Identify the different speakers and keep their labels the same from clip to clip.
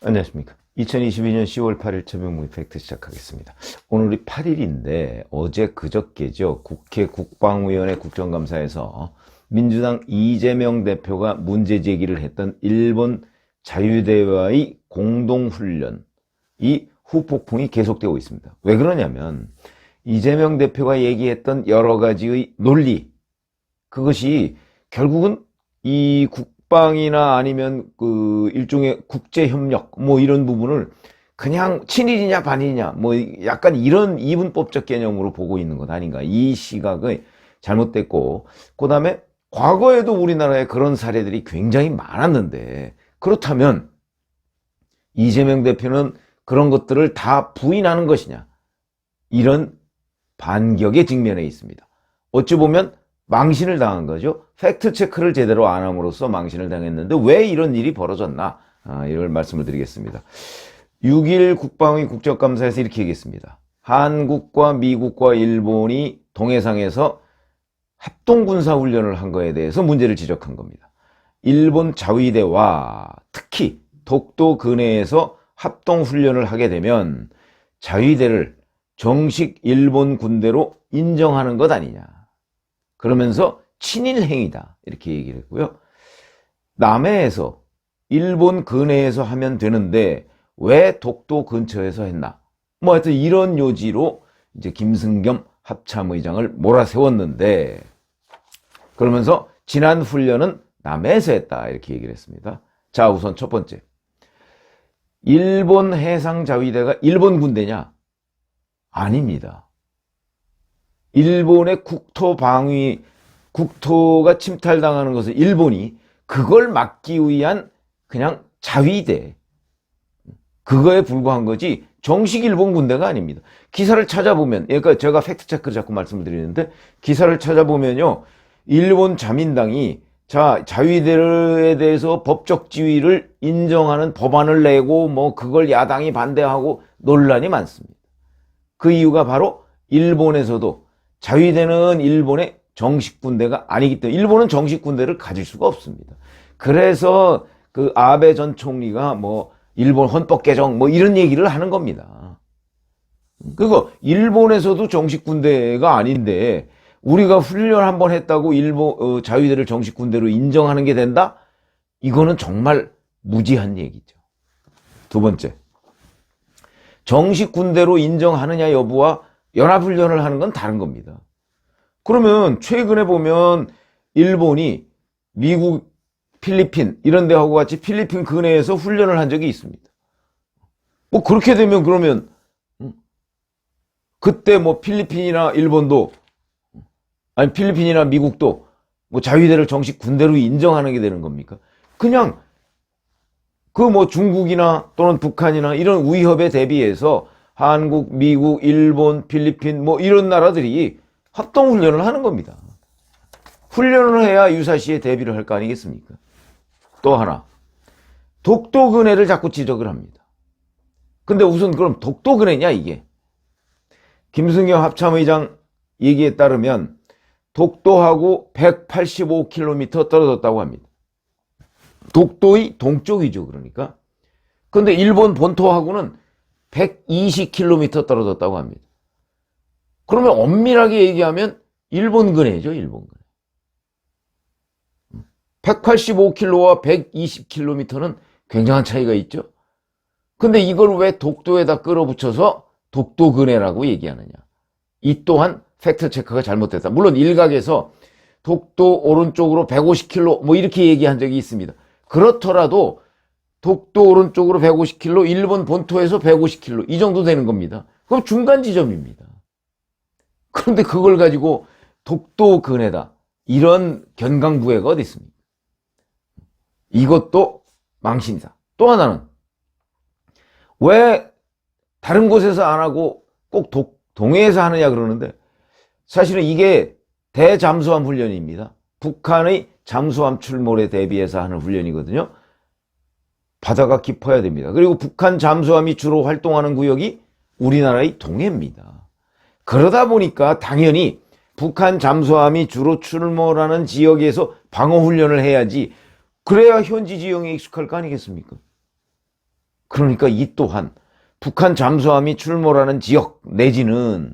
Speaker 1: 안녕하십니까. 2022년 10월 8일 최병무 팩트 시작하겠습니다. 오늘이 8일인데 어제 그저께죠. 국회 국방위원회 국정감사에서 민주당 이재명 대표가 문제 제기를 했던 일본 자유대와의 공동훈련, 이 후폭풍이 계속되고 있습니다. 왜 그러냐면 이재명 대표가 얘기했던 여러 가지의 논리, 그것이 결국은 이 국방이나 아니면 그 일종의 국제협력 뭐 이런 부분을 그냥 친일이냐 반일이냐 뭐 약간 이런 이분법적 개념으로 보고 있는 것 아닌가. 이 시각이 잘못됐고, 그 다음에 과거에도 우리나라에 그런 사례들이 굉장히 많았는데, 그렇다면 이재명 대표는 그런 것들을 다 부인하는 것이냐, 이런 반격에 직면해 있습니다. 어찌 보면 망신을 당한 거죠. 팩트체크를 제대로 안 함으로써 망신을 당했는데 왜 이런 일이 벌어졌나, 이걸 말씀을 드리겠습니다. 6일 국방위 국정감사에서 이렇게 얘기했습니다. 한국과 미국과 일본이 동해상에서 합동군사훈련을 한 거에 대해서 문제를 지적한 겁니다. 일본 자위대와 특히 독도 근해에서 합동훈련을 하게 되면 자위대를 정식 일본 군대로 인정하는 것 아니냐, 그러면서 친일 행위다, 이렇게 얘기를 했고요. 남해에서 일본 근해에서 하면 되는데 왜 독도 근처에서 했나, 뭐 하여튼 이런 요지로 이제 김승겸 합참의장을 몰아세웠는데, 그러면서 지난 훈련은 남해에서 했다, 이렇게 얘기를 했습니다. 자, 우선 첫 번째, 일본 해상자위대가 일본 군대냐? 아닙니다. 일본의 국토방위, 국토가 침탈당하는 것을 일본이 그걸 막기 위한 그냥 자위대, 그거에 불과한 거지 정식 일본 군대가 아닙니다. 기사를 찾아보면, 그러니까 제가 팩트체크를 자꾸 말씀을 드리는데, 기사를 찾아보면요, 일본 자민당이 자위대에 대해서 법적 지위를 인정하는 법안을 내고 뭐 그걸 야당이 반대하고 논란이 많습니다. 그 이유가 바로 일본에서도 자위대는 일본의 정식 군대가 아니기 때문에 일본은 정식 군대를 가질 수가 없습니다. 그래서 그 아베 전 총리가 뭐 일본 헌법 개정 뭐 이런 얘기를 하는 겁니다. 그리고 일본에서도 정식 군대가 아닌데 우리가 훈련 한번 했다고 일본 자위대를 정식 군대로 인정하는 게 된다? 이거는 정말 무지한 얘기죠. 두 번째, 정식 군대로 인정하느냐 여부와 연합훈련을 하는 건 다른 겁니다. 그러면 최근에 보면 일본이 미국, 필리핀 이런 데하고 같이 필리핀 근해에서 훈련을 한 적이 있습니다. 뭐 그렇게 되면 그러면 그때 뭐 필리핀이나 일본도, 아니 필리핀이나 미국도 뭐 자위대를 정식 군대로 인정하는 게 되는 겁니까? 그냥 그 뭐 중국이나 또는 북한이나 이런 위협에 대비해서 한국, 미국, 일본, 필리핀 뭐 이런 나라들이 합동훈련을 하는 겁니다. 훈련을 해야 유사시에 대비를 할 거 아니겠습니까? 또 하나, 독도 근해를 자꾸 지적을 합니다. 근데 우선 그럼 독도 근해냐 이게? 김승겸 합참의장 얘기에 따르면 독도하고 185km 떨어졌다고 합니다. 독도의 동쪽이죠, 그러니까. 근데 일본 본토하고는 120km 떨어졌다고 합니다. 그러면 엄밀하게 얘기하면 일본 근해죠, 일본 근해. 185km와 120km는 굉장한 차이가 있죠. 근데 이걸 왜 독도에다 끌어붙여서 독도 근해라고 얘기하느냐. 이 또한 팩트체크가 잘못됐다. 물론 일각에서 독도 오른쪽으로 150km 뭐 이렇게 얘기한 적이 있습니다. 그렇더라도 독도 오른쪽으로 150km, 일본 본토에서 150km 이 정도 되는 겁니다. 그럼 중간 지점입니다. 그런데 그걸 가지고 독도 근해다, 이런 견강부회가 어디 있습니까? 이것도 망신이다. 또 하나는 왜 다른 곳에서 안 하고 꼭 동해에서 하느냐 그러는데, 사실은 이게 대잠수함 훈련입니다. 북한의 잠수함 출몰에 대비해서 하는 훈련이거든요. 바다가 깊어야 됩니다. 그리고 북한 잠수함이 주로 활동하는 구역이 우리나라의 동해입니다. 그러다 보니까 당연히 북한 잠수함이 주로 출몰하는 지역에서 방어훈련을 해야지, 그래야 현지 지형에 익숙할 거 아니겠습니까? 그러니까 이 또한 북한 잠수함이 출몰하는 지역 내지는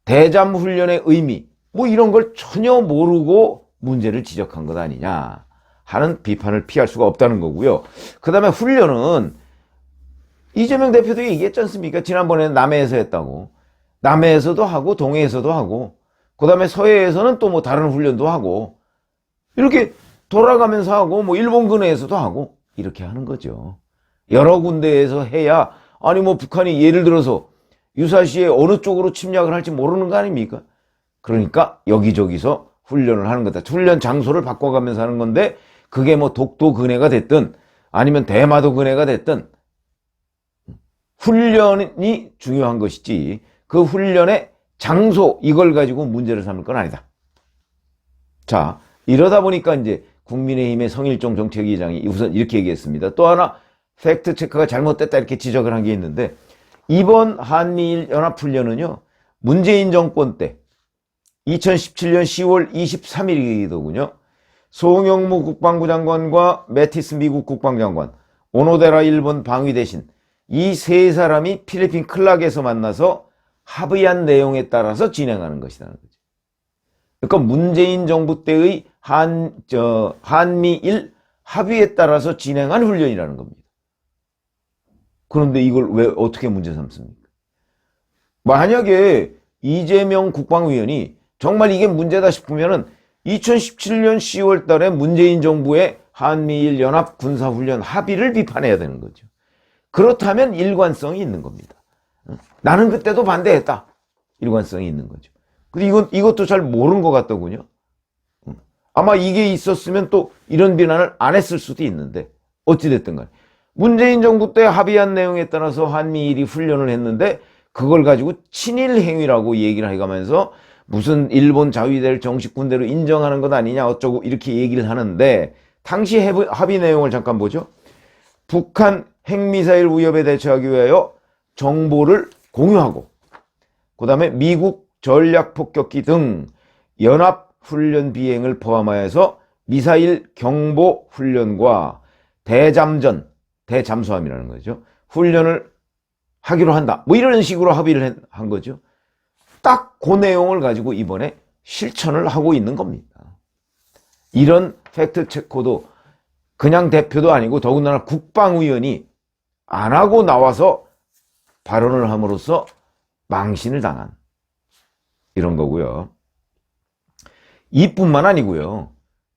Speaker 1: 대잠 훈련의 의미 뭐 이런 걸 전혀 모르고 문제를 지적한 것 아니냐 하는 비판을 피할 수가 없다는 거고요. 그 다음에 훈련은 이재명 대표도 얘기했지 않습니까? 지난번에 남해에서 했다고. 남해에서도 하고 동해에서도 하고 그 다음에 서해에서는 또 뭐 다른 훈련도 하고 이렇게 돌아가면서 하고 뭐 일본 근해에서도 하고 이렇게 하는 거죠. 여러 군데에서 해야 아니 뭐 북한이 예를 들어서 유사시에 어느 쪽으로 침략을 할지 모르는 거 아닙니까? 그러니까 여기저기서 훈련을 하는 거다. 훈련 장소를 바꿔가면서 하는 건데 그게 뭐 독도 근해가 됐든 아니면 대마도 근해가 됐든 훈련이 중요한 것이지 그 훈련의 장소 이걸 가지고 문제를 삼을 건 아니다. 자, 이러다 보니까 이제 국민의힘의 성일종 정책위의장이 우선 이렇게 얘기했습니다. 또 하나 팩트 체크가 잘못됐다 이렇게 지적을 한 게 있는데 이번 한미일 연합훈련은요 문재인 정권 때 2017년 10월 23일이더군요. 송영무 국방부 장관과 매티스 미국 국방장관, 오노데라 일본 방위대신 이 세 사람이 필리핀 클락에서 만나서 합의한 내용에 따라서 진행하는 것이라는 거죠. 그러니까 문재인 정부 때의 한미일 합의에 따라서 진행한 훈련이라는 겁니다. 그런데 이걸 왜 어떻게 문제 삼습니까? 만약에 이재명 국방위원이 정말 이게 문제다 싶으면은 2017년 10월 달에 문재인 정부의 한미일 연합 군사훈련 합의를 비판해야 되는 거죠. 그렇다면 일관성이 있는 겁니다. 나는 그때도 반대했다. 일관성이 있는 거죠. 근데 이것도 잘 모르는 것 같더군요. 아마 이게 있었으면 또 이런 비난을 안 했을 수도 있는데 어찌됐든 간에 문재인 정부 때 합의한 내용에 따라서 한미일이 훈련을 했는데 그걸 가지고 친일 행위라고 얘기를 해가면서 무슨 일본 자위대를 정식 군대로 인정하는 것 아니냐 어쩌고 이렇게 얘기를 하는데 당시 합의 내용을 잠깐 보죠. 북한 핵미사일 위협에 대처하기 위하여 정보를 공유하고 그 다음에 미국 전략폭격기 등 연합훈련 비행을 포함하여서 미사일 경보 훈련과 대잠전, 대잠수함이라는 거죠. 훈련을 하기로 한다. 뭐 이런 식으로 합의를 한 거죠. 딱 그 내용을 가지고 이번에 실천을 하고 있는 겁니다. 이런 팩트 체크도 그냥 대표도 아니고 더군다나 국방위원이 안 하고 나와서 발언을 함으로써 망신을 당한 이런 거고요. 이뿐만 아니고요.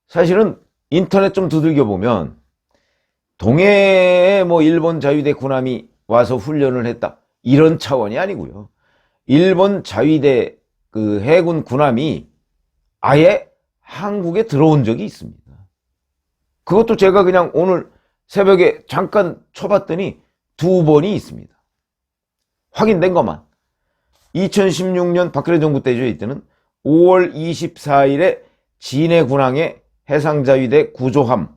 Speaker 1: 사실은 인터넷 좀 두들겨 보면 동해에 뭐 일본 자위대 군함이 와서 훈련을 했다 이런 차원이 아니고요. 일본 자위대 그 해군 군함이 아예 한국에 들어온 적이 있습니다. 그것도 제가 그냥 오늘 새벽에 잠깐 쳐봤더니 2번이 있습니다. 확인된 것만. 2016년 박근혜 정부 때죠. 이때는 5월 24일에 진해 군항에 해상자위대 구조함,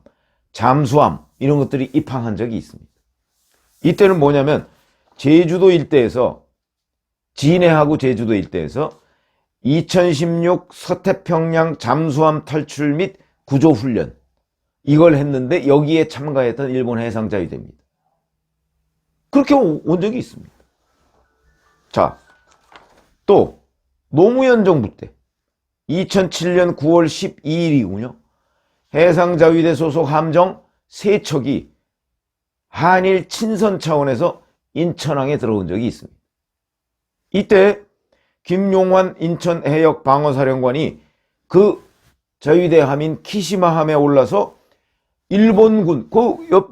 Speaker 1: 잠수함 이런 것들이 입항한 적이 있습니다. 이때는 뭐냐면 제주도 일대에서 진해하고 제주도 일대에서 2016 서태평양 잠수함 탈출 및 구조훈련 이걸 했는데 여기에 참가했던 일본 해상자위대입니다. 그렇게 온 적이 있습니다. 자, 또 노무현 정부 때 2007년 9월 12일이군요. 해상자위대 소속 함정 3척이 한일 친선 차원에서 인천항에 들어온 적이 있습니다. 이때 김용환 인천해역 방어사령관이 그 자위대 함인 키시마함에 올라서 일본군,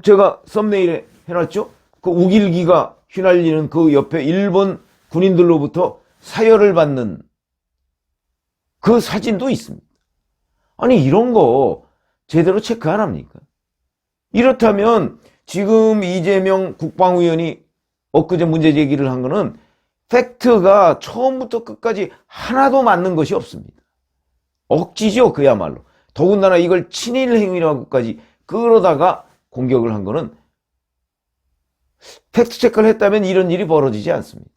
Speaker 1: 제가 썸네일에 해놨죠? 그 우길기가 휘날리는 그 옆에 일본 군인들로부터 사열을 받는 그 사진도 있습니다. 아니, 이런 거 제대로 체크 안 합니까? 이렇다면 지금 이재명 국방위원이 엊그제 문제 제기를 한 거는 팩트가 처음부터 끝까지 하나도 맞는 것이 없습니다. 억지죠, 그야말로. 더군다나 이걸 친일 행위라고까지 그러다가 공격을 한 거는 팩트 체크를 했다면 이런 일이 벌어지지 않습니다.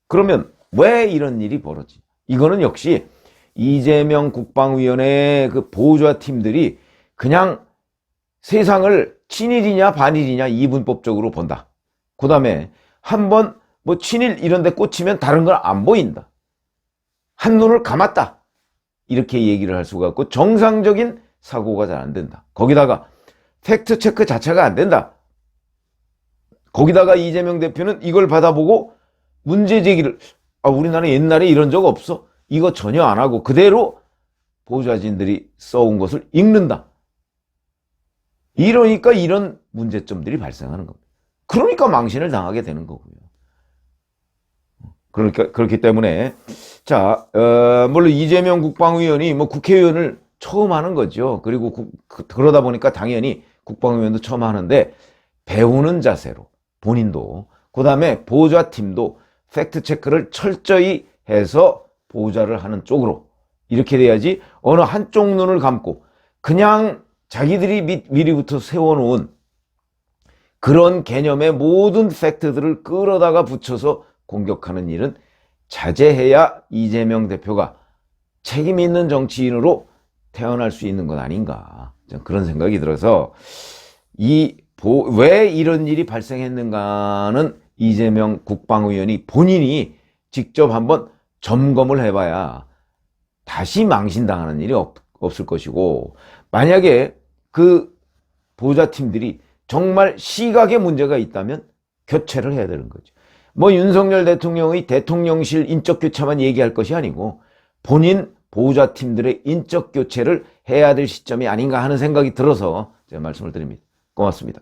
Speaker 1: 그러면 왜 이런 일이 벌어지죠? 이거는 역시 이재명 국방위원회의 그 보좌 팀들이 그냥 세상을 친일이냐 반일이냐 이분법적으로 본다. 그 다음에 한번 뭐 친일 이런 데 꽂히면 다른 건 안 보인다. 한눈을 감았다. 이렇게 얘기를 할 수가 없고 정상적인 사고가 잘 안 된다. 거기다가 팩트 체크 자체가 안 된다. 거기다가 이재명 대표는 이걸 받아보고 문제 제기를 우리나라 옛날에 이런 적 없어. 이거 전혀 안 하고 그대로 보좌진들이 써온 것을 읽는다. 이러니까 이런 문제점들이 발생하는 겁니다. 그러니까 망신을 당하게 되는 거고요. 그러니까 그렇기 때문에 자 물론 이재명 국방위원이 뭐 국회의원을 처음 하는 거죠. 그리고 그러다 보니까 당연히 국방위원도 처음 하는데 배우는 자세로 본인도 그 다음에 보좌팀도 팩트체크를 철저히 해서 보좌를 하는 쪽으로 이렇게 돼야지 어느 한쪽 눈을 감고 그냥 자기들이 미리부터 세워놓은 그런 개념의 모든 팩트들을 끌어다가 붙여서 공격하는 일은 자제해야 이재명 대표가 책임 있는 정치인으로 태어날 수 있는 것 아닌가 그런 생각이 들어서 왜 이런 일이 발생했는가는 이재명 국방위원이 본인이 직접 한번 점검을 해봐야 다시 망신당하는 일이 없을 것이고 만약에 그 보좌팀들이 정말 시각에 문제가 있다면 교체를 해야 되는 거죠. 뭐 윤석열 대통령의 대통령실 인적 교체만 얘기할 것이 아니고 본인 보좌팀들의 인적 교체를 해야 될 시점이 아닌가 하는 생각이 들어서 제가 말씀을 드립니다. 고맙습니다.